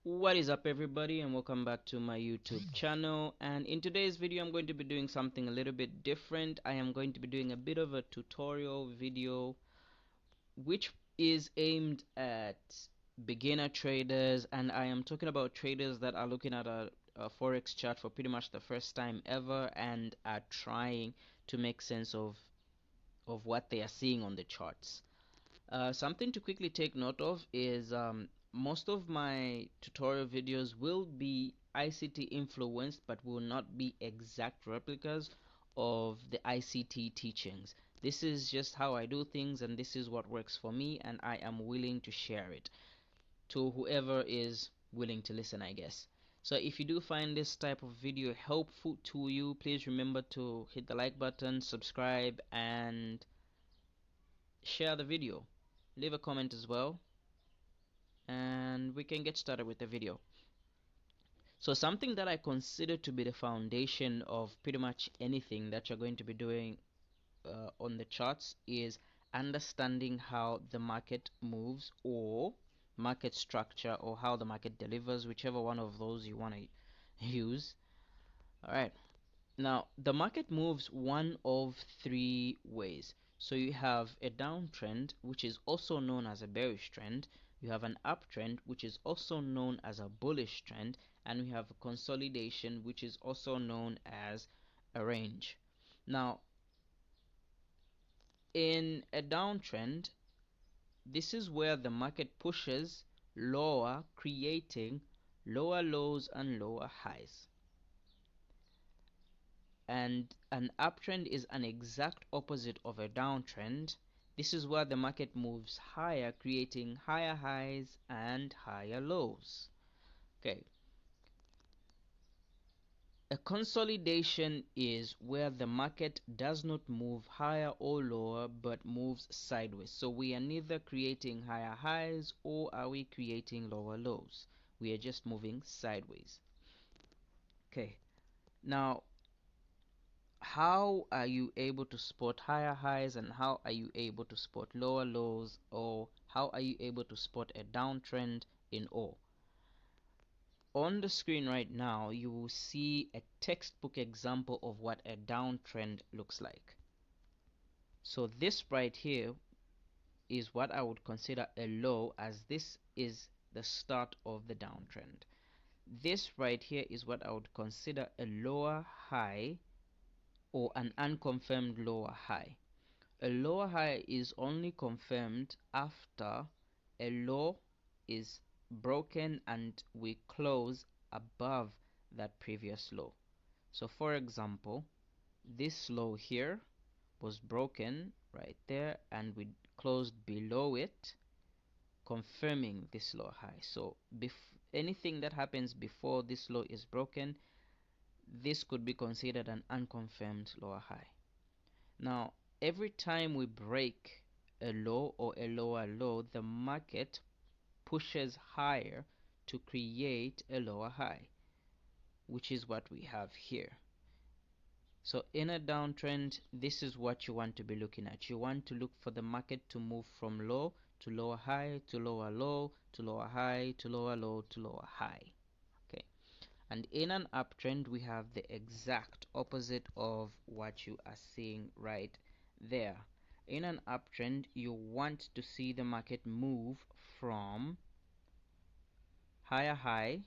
What is up, everybody, and welcome back to my YouTube channel. And in today's video I'm going to be doing something a little bit different. I am going to be doing a bit of a tutorial video which is aimed at beginner traders, and I am talking about traders that are looking at a forex chart for pretty much the first time ever and are trying to make sense of what they are seeing on the charts. Something to quickly take note of is most of my tutorial videos will be ICT influenced but will not be exact replicas of the ICT teachings. This is just how I do things, and this is what works for me, and I am willing to share it to whoever is willing to listen, I guess. So if you do find this type of video helpful to you, please remember to hit the like button, subscribe, and share the video. Leave a comment as well, and we can get started with the video. So something that I consider to be the foundation of pretty much anything that you're going to be doing on the charts is understanding how the market moves, or market structure, or how the market delivers, whichever one of those you want to use. Alright, now the market moves one of three ways. So you have a downtrend, which is also known as a bearish trend. You have an uptrend, which is also known as a bullish trend, and we have a consolidation, which is also known as a range. Now in a downtrend, this is where the market pushes lower, creating lower lows and lower highs. And an uptrend is an exact opposite of a downtrend. This is where the market moves higher, creating higher highs and higher lows. Okay. A consolidation is where the market does not move higher or lower but moves sideways. So we are neither creating higher highs or are we creating lower lows. We are just moving sideways. Okay. Now, how are you able to spot higher highs, and how are you able to spot lower lows, or how are you able to spot a downtrend in O? On the screen right now you will see a textbook example of what a downtrend looks like. So this right here is what I would consider a low, as this is the start of the downtrend. This right here is what I would consider a lower high, or an unconfirmed lower high. A lower high is only confirmed after a low is broken and we close above that previous low. So for example, this low here was broken right there and we closed below it, confirming this low high. So anything that happens before this low is broken, this could be considered an unconfirmed lower high. Now every time we break a low or a lower low, the market pushes higher to create a lower high, which is what we have here. So in a downtrend, this is what you want to be looking at. You want to look for the market to move from low to lower high to lower low to lower high to lower low to lower high. Okay. And in an uptrend, we have the exact opposite of what you are seeing right there. In an uptrend, you want to see the market move from higher high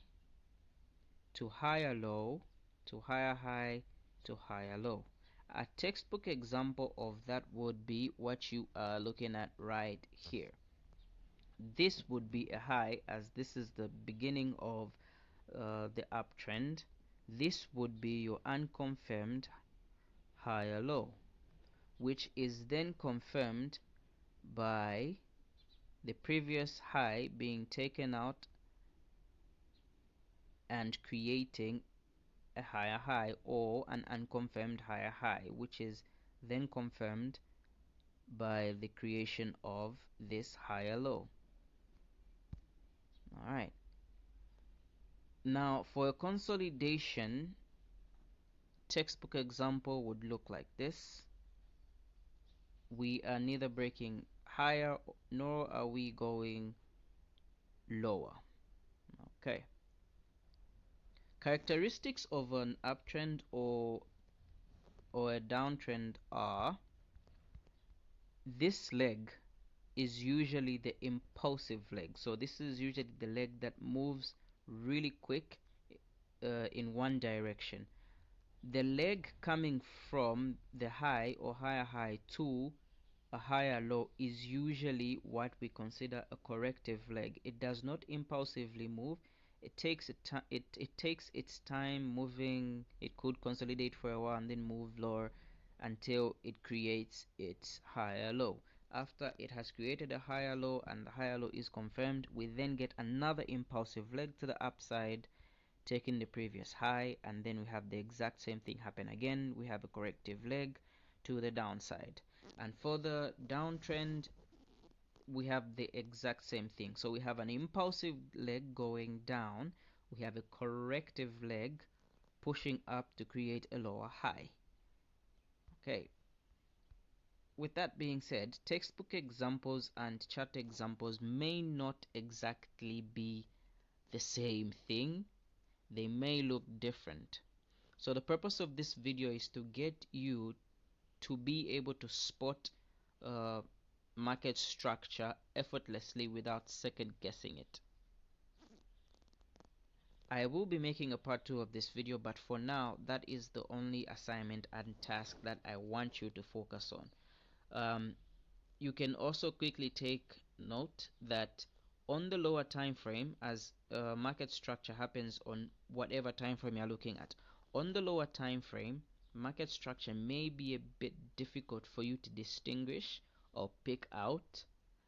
to higher low to higher high to higher low. A textbook example of that would be what you are looking at right here. This would be a high, as this is the beginning of the uptrend. This would be your unconfirmed higher low, which is then confirmed by the previous high being taken out and creating a higher high, or an unconfirmed higher high, which is then confirmed by the creation of this higher low. Alright, now for a consolidation, textbook example would look like this. We are neither breaking higher nor are we going lower. Okay. Characteristics of an uptrend or a downtrend are: this leg is usually the impulsive leg. So this is usually the leg that moves really quick in one direction. The leg coming from the high or higher high to a higher low is usually what we consider a corrective leg. It does not impulsively move. It takes its time moving. It could consolidate for a while and then move lower until it creates its higher low. After it has created a higher low and the higher low is confirmed, we then get another impulsive leg to the upside, taking the previous high, and then we have the exact same thing happen again. We have a corrective leg to the downside. And for the downtrend, we have the exact same thing. So we have an impulsive leg going down, we have a corrective leg pushing up to create a lower high. Okay, with that being said, textbook examples and chart examples may not exactly be the same thing. They may look different. So the purpose of this video is to get you to be able to spot market structure effortlessly without second guessing it. I will be making a part 2 of this video, but for now that is the only assignment and task that I want you to focus on. You can also quickly take note that on the lower time frame, as market structure happens on whatever time frame you're looking at, on the lower time frame, market structure may be a bit difficult for you to distinguish or pick out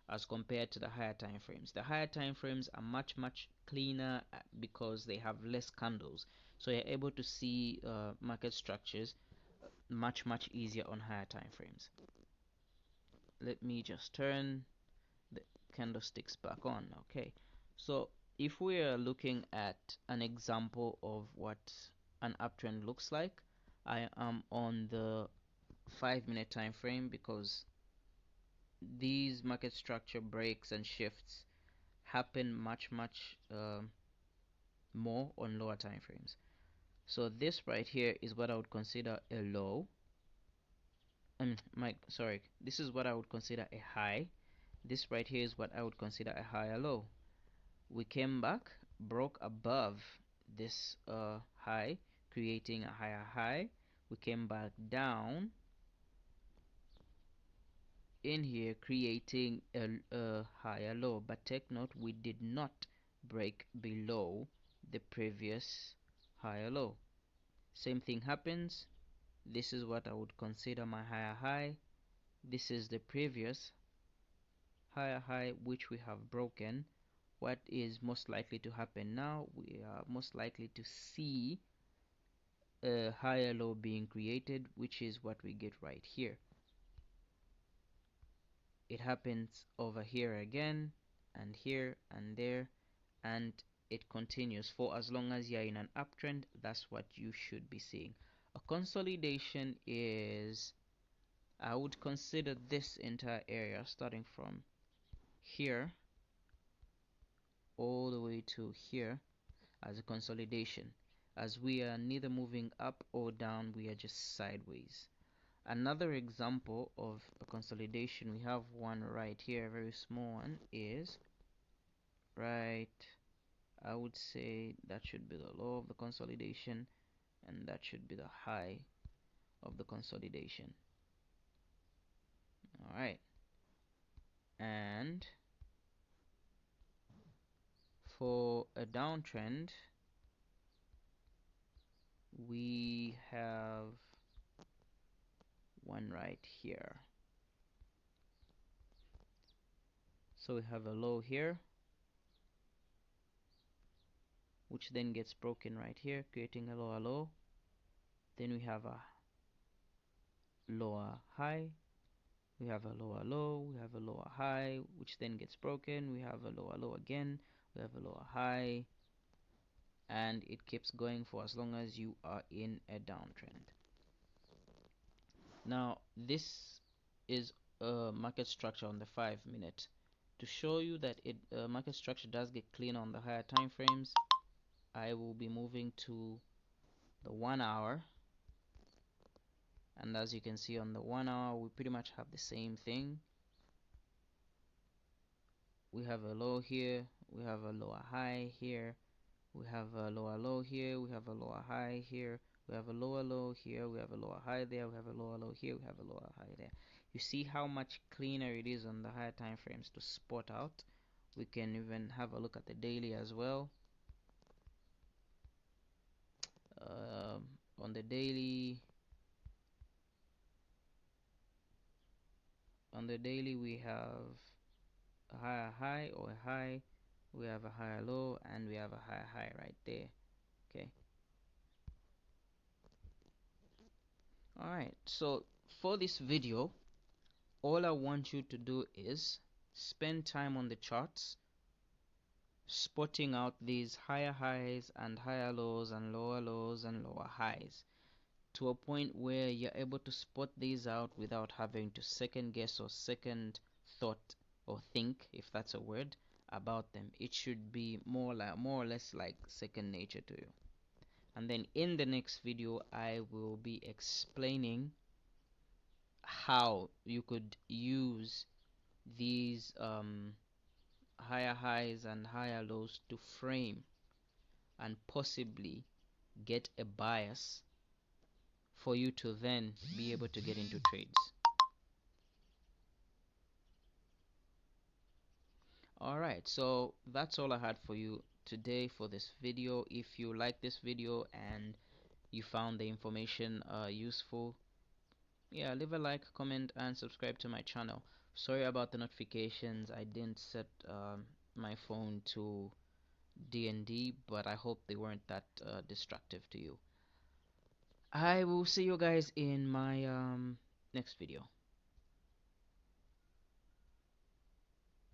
as compared to the higher time frames. The higher time frames are much cleaner because they have less candles, so you're able to see market structures much easier on higher time frames. Let me just turn the candlesticks back on. Okay, so if we are looking at an example of what an uptrend looks like, I am on the 5-minute time frame because these market structure breaks and shifts happen much more on lower time frames. So this right here is what I would consider a low. This is what I would consider a high. This right here is what I would consider a higher low. We came back, broke above this high, creating a higher high. We came back down in here, creating a higher low. But take note, we did not break below the previous higher low. Same thing happens. This is what I would consider my higher high. This is the previous higher high which we have broken. What is most likely to happen now? We are most likely to see a higher low being created, which is what we get right here. It happens over here again, and here and there, and it continues for as long as you're in an uptrend. That's what you should be seeing. A consolidation is, I would consider this entire area starting from here all the way to here as a consolidation, as we are neither moving up or down, we are just sideways. Another example of a consolidation, we have one right here, a very small one, is right, I would say that should be the low of the consolidation, and that should be the high of the consolidation. Alright, and for a downtrend, we have one right here. So we have a low here, which then gets broken right here, creating a lower low. Then we have a lower high, we have a lower low, we have a lower high, which then gets broken. We have a lower low again, we have a lower high, and it keeps going for as long as you are in a downtrend. Now this is a market structure on the 5-minute. to show you that it market structure does get clean on the higher time frames, I will be moving to the 1 hour, and as you can see on the 1 hour, we pretty much have the same thing. We have a low here, we have a lower high here, we have a lower low here, we have a lower high here, we have a lower low here, we have a lower high there, we have a lower low here, we have a lower high there. You see how much cleaner it is on the higher time frames to spot out. We can even have a look at the daily as well. um, on the daily, we have a higher high or a high, we have a higher low, and we have a higher high right there. Okay, alright, so for this video, all I want you to do is spend time on the charts, spotting out these higher highs and higher lows and lower highs, to a point where you're able to spot these out without having to second guess or second thought or think, if that's a word, about them. It should be more or less like second nature to you. And then in the next video, I will be explaining how you could use these higher highs and higher lows to frame and possibly get a bias for you to then be able to get into trades. Alright, so that's all I had for you today for this video. If you like this video and you found the information useful, yeah, leave a like, comment, and subscribe to my channel. Sorry about the notifications. I didn't set my phone to D&D, but I hope they weren't that destructive to you. I will see you guys in my next video.